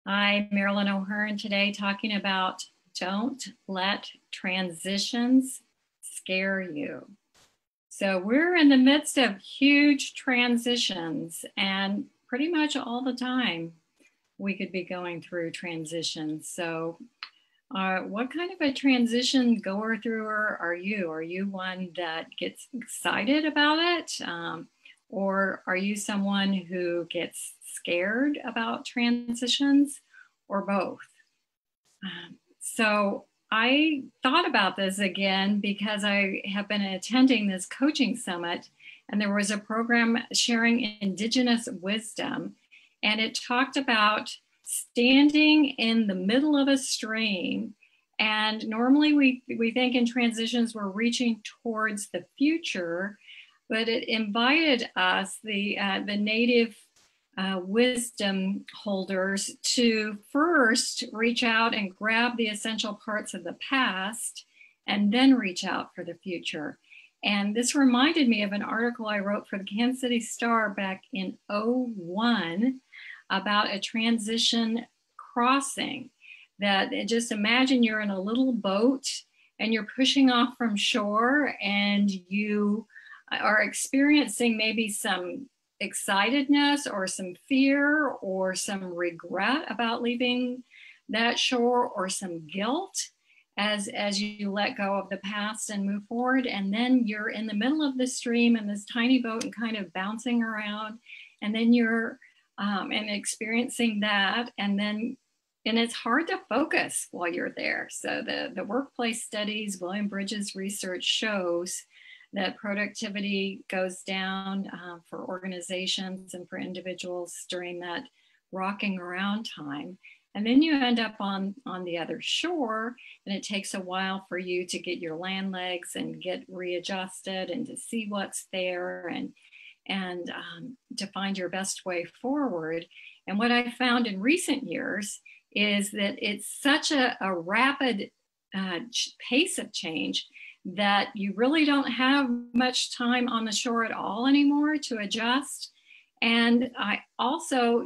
Hi, Marilyn O'Hearn today talking about don't let transitions scare you. So we're in the midst of huge transitions and pretty much all the time we could be going through transitions. So what kind of a transition goer througher are you? Are you one that gets excited about it? Or are you someone who gets scared about transitions or both? So I thought about this again because I have been attending this coaching summit, and there was a program sharing Indigenous wisdom, and it talked about standing in the middle of a stream. And normally we think in transitions we're reaching towards the future, but it invited us, the native wisdom holders, to first reach out and grab the essential parts of the past and then reach out for the future. And this reminded me of an article I wrote for the Kansas City Star back in '01 about a transition crossing. That just imagine you're in a little boat and you're pushing off from shore and you are experiencing maybe some excitedness or some fear or some regret about leaving that shore or some guilt as you let go of the past and move forward. And then you're in the middle of the stream in this tiny boat and kind of bouncing around, and then you're and experiencing that, and it's hard to focus while you're there. So the workplace studies, William Bridges research shows that productivity goes down for organizations and for individuals during that rocking around time. And then you end up on the other shore, and it takes a while for you to get your land legs and get readjusted and to see what's there and to find your best way forward. And what I found in recent years is that it's such a rapid pace of change that you really don't have much time on the shore at all anymore to adjust. And I also,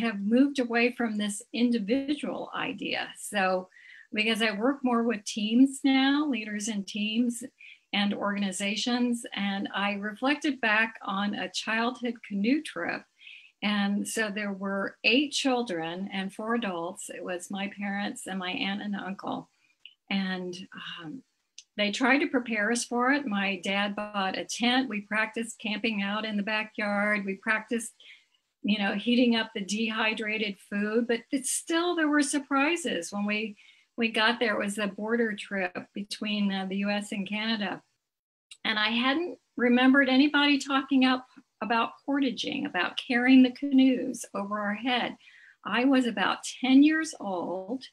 have moved away from this individual idea. So, because I work more with teams now, leaders in teams and organizations, and I reflected back on a childhood canoe trip. And so there were 8 children and 4 adults. It was my parents and my aunt and uncle. And they tried to prepare us for it. My dad bought a tent. We practiced camping out in the backyard. We practiced, heating up the dehydrated food. But still, there were surprises when we got there. It was a border trip between the U.S. and Canada, and I hadn't remembered anybody talking about portaging, about carrying the canoes over our head. I was about 10 years old.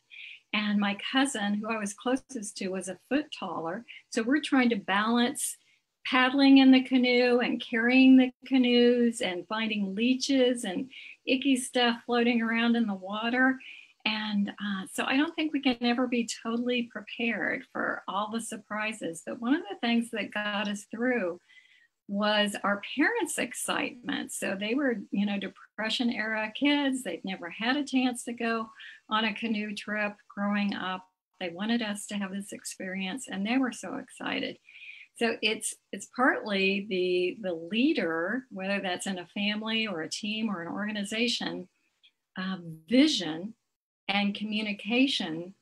And my cousin, who I was closest to, was a foot taller. So we're trying to balance paddling in the canoe and carrying the canoes and finding leeches and icky stuff floating around in the water. And so I don't think we can ever be totally prepared for all the surprises. But one of the things that got us through was our parents' excitement. So they were, Depression era kids. They'd never had a chance to go on a canoe trip growing up. They wanted us to have this experience, and they were so excited. So it's partly the leader, whether that's in a family or a team or an organization, vision and communication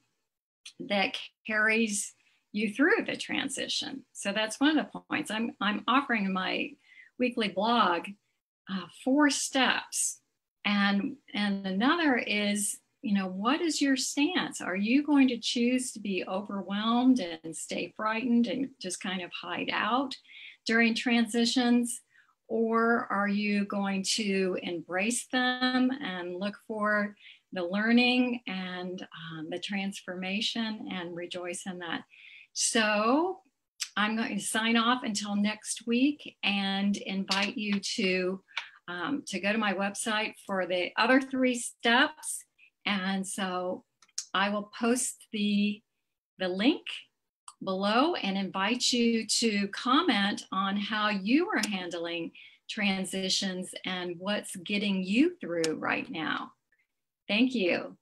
that carries you through the transition. So that's one of the points. I'm offering in my weekly blog 4 steps. And another is, what is your stance? Are you going to choose to be overwhelmed and stay frightened and just kind of hide out during transitions? Or are you going to embrace them and look for the learning and the transformation and rejoice in that? So I'm going to sign off until next week and invite you to go to my website for the other 3 steps. And so I will post the link below and invite you to comment on how you are handling transitions and what's getting you through right now. Thank you.